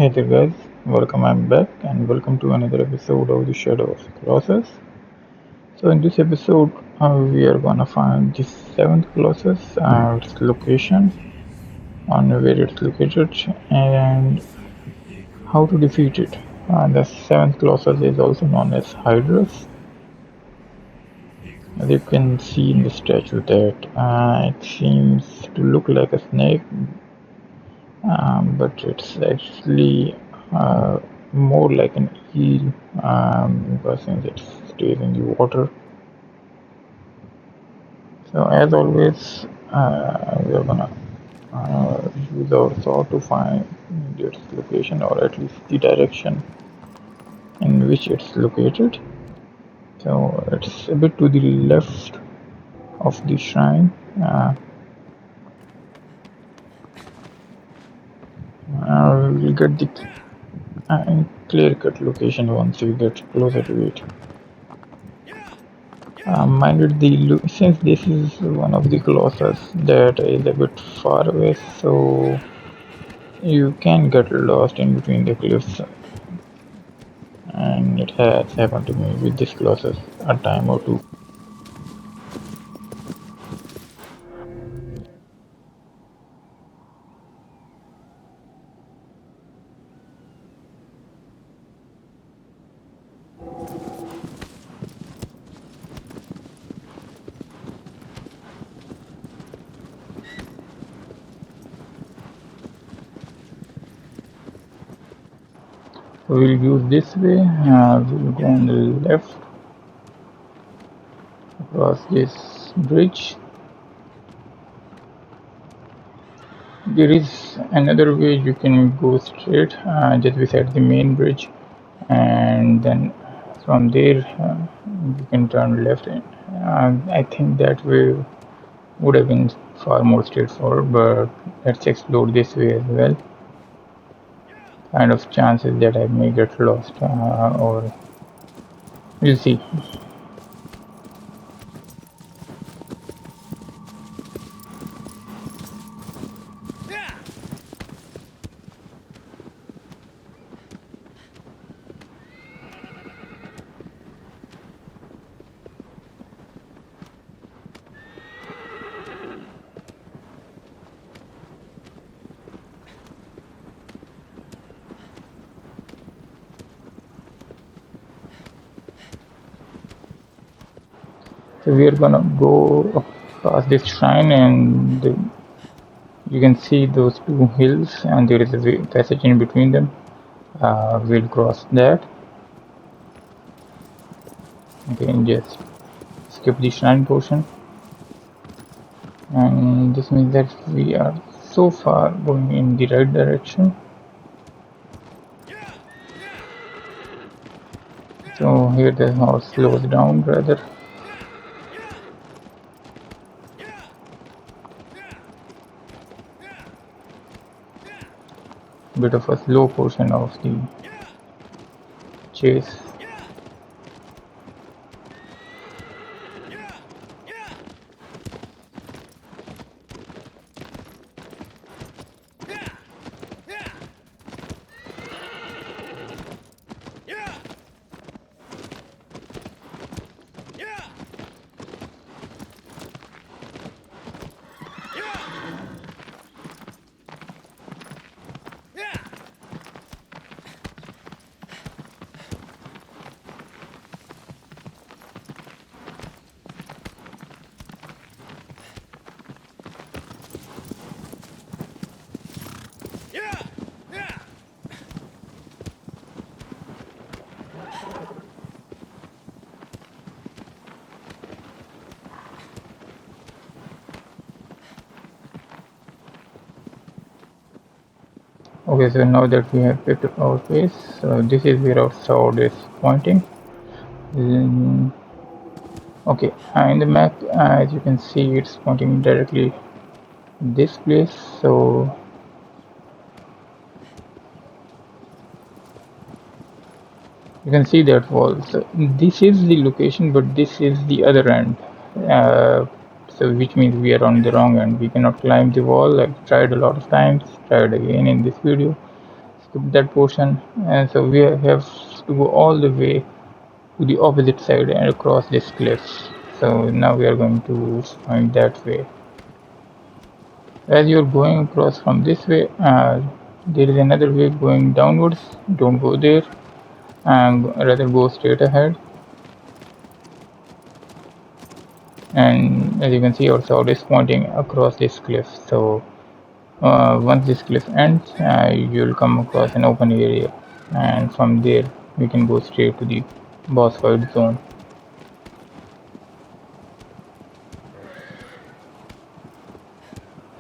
Hey there guys, welcome, I'm back and welcome to another episode of the Shadow of Colossus. So in this episode we are gonna find the seventh Colossus, its location, on where it's located and how to defeat it. The seventh Colossus is also known as Hydrus. As you can see in the statue that it seems to look like a snake, but it's actually more like an eel, because since it stays in the water. So as always, we are gonna use our sword to find its location, or at least the direction in which it's located. So it's a bit to the left of the shrine. We'll get the clear-cut location once we get closer to it. Minded since this is one of the Colossus that is a bit far away, so you can get lost in between the cliffs, and it has happened to me with this Colossus a time or two. So we'll use this way. We'll go on the left across this bridge. There is another way you can go straight just beside the main bridge, and then from there you can turn left. I think that way would have been far more straightforward, but let's explore this way as well. Kind of chances that I may get lost, or we'll see. So we are gonna go past this shrine, and you can see those two hills, and there is a passage in between them. We'll cross that. Okay, just skip the shrine portion, and this means that we are so far going in the right direction. So here the horse slows down rather. Bit of a slow portion of the chase. Okay, so now that we have picked up our place, this is where our sword is pointing. Okay, in the map, as you can see, it's pointing directly this place. So you can see that wall. So this is the location, but this is the other end. So which means we are on the wrong end. We cannot climb the wall. I've tried a lot of times. Tried again in this video. skip that portion, and so we have to go all the way to the opposite side and across this cliff. So now we are going to find that way. As you're going across from this way, there is another way going downwards. Don't go there, and rather go straight ahead. And as you can see, our sword is pointing across this cliff. So once this cliff ends, you'll come across an open area, and from there we can go straight to the boss fight zone.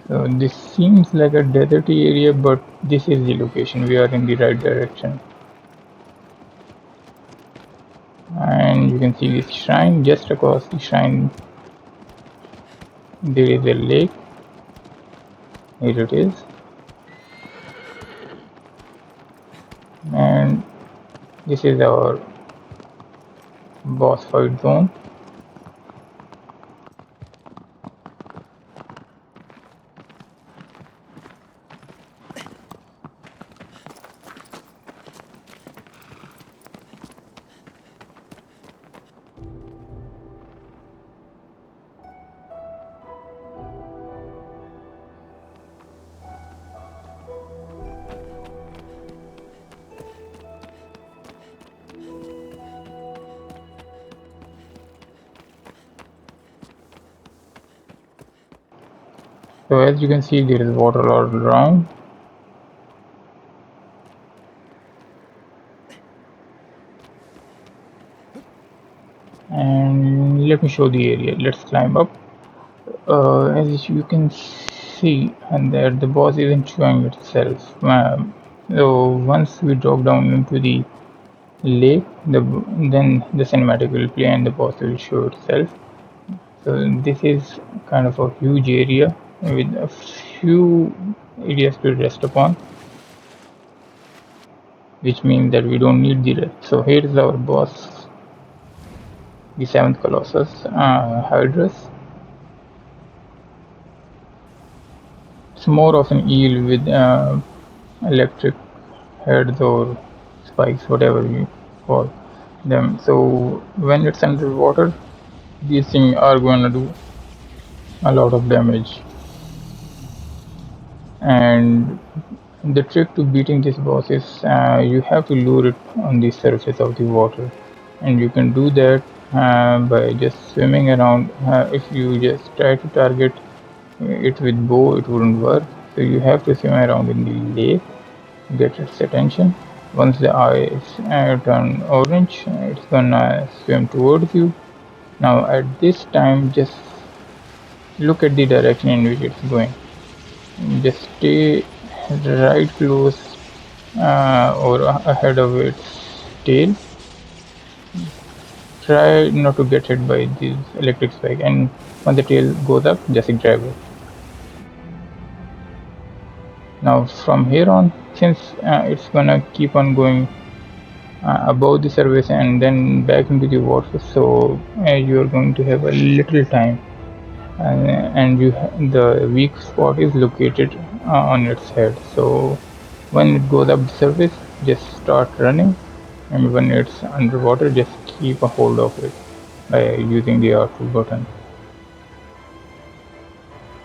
So this seems like a deserty area, but this is the location. We are in the right direction. And you can see this shrine. Just across the shrine there is a lake. Here it is. And this is our boss fight zone. So as you can see, there is water all around. And let me show the area. Let's climb up. As you can see, and there the boss isn't showing itself. So once we drop down into the lake, then the cinematic will play and the boss will show itself. So this is kind of a huge area with a few areas to rest upon, which means that we don't need the rest. So here is our boss, the 7th Colossus, Hydrus. It's more of an eel with electric heads or spikes, whatever you call them. So when it's underwater, these things are going to do a lot of damage. And the trick to beating this boss is you have to lure it on the surface of the water, and you can do that by just swimming around. If you just try to target it with bow, it wouldn't work. So you have to swim around in the lake, get its attention. Once the eyes turn orange, it's gonna swim towards you. Now at this time, just look at the direction in which it's going. Just stay right close or ahead of its tail. Try not to get hit by this electric spike, and when the tail goes up, just grab it. Now from here on, since it's gonna keep on going above the surface and then back into the water, so you are going to have a little time, and the weak spot is located on its head. So when it goes up the surface, just start running, and when it's underwater, just keep a hold of it by using the R2 button.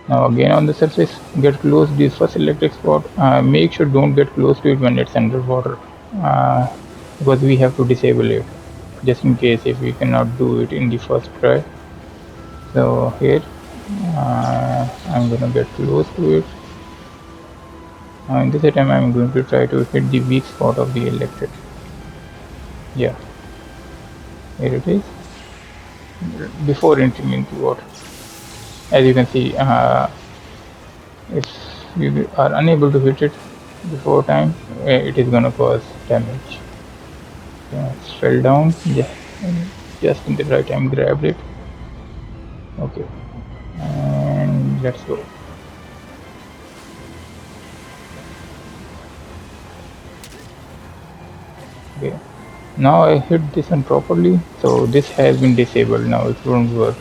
Now again on the surface, get close to the first electric spot. Make sure don't get close to it when it's underwater, because we have to disable it just in case if we cannot do it in the first try. So here I'm gonna get close to it. Now in this attempt I'm going to try to hit the weak spot of the electric. Yeah, here it is, before entering into water. As you can see, if you are unable to hit it before time, it is gonna cause damage. It fell down. Yeah, just in the right time grabbed it. Okay, and let's go. Okay, now I hit this one properly, so this has been disabled. Now it won't work.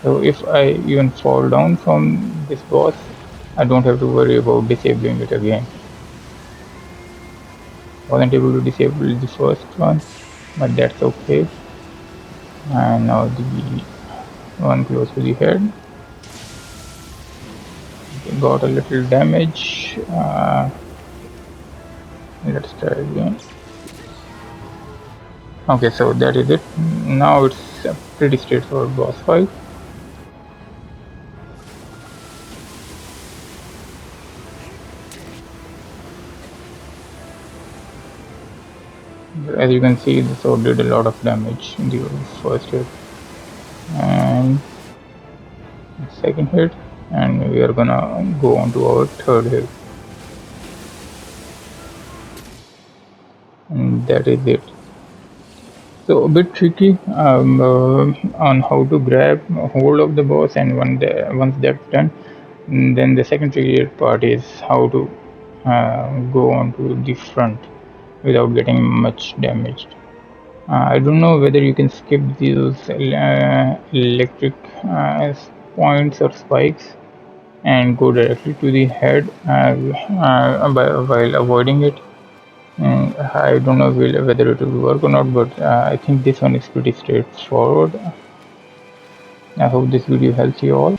So if I even fall down from this boss, I don't have to worry about disabling it again. Wasn't able to disable the first one, but that's okay. And now the one close to the head. Got a little damage. Let's try again. Okay, so that is it. Now it's a pretty straightforward boss fight. As you can see, the sword did a lot of damage in the first hit and second hit, and we are gonna go on to our third hit, and that is it. So a bit tricky on how to grab hold of the boss, and once that's done, then the second tricky part is how to go on to the front without getting much damaged. I don't know whether you can skip these electric points or spikes and go directly to the head while avoiding it. I don't know whether it will work or not, but I think this one is pretty straightforward. I hope this video helps you all.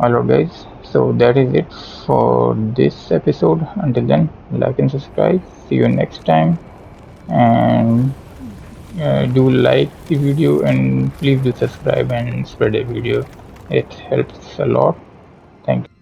Alright guys, so that is it for this episode. Until then, like and subscribe. See you next time, and do like the video, and please do subscribe and spread the video. It helps a lot. Thank you.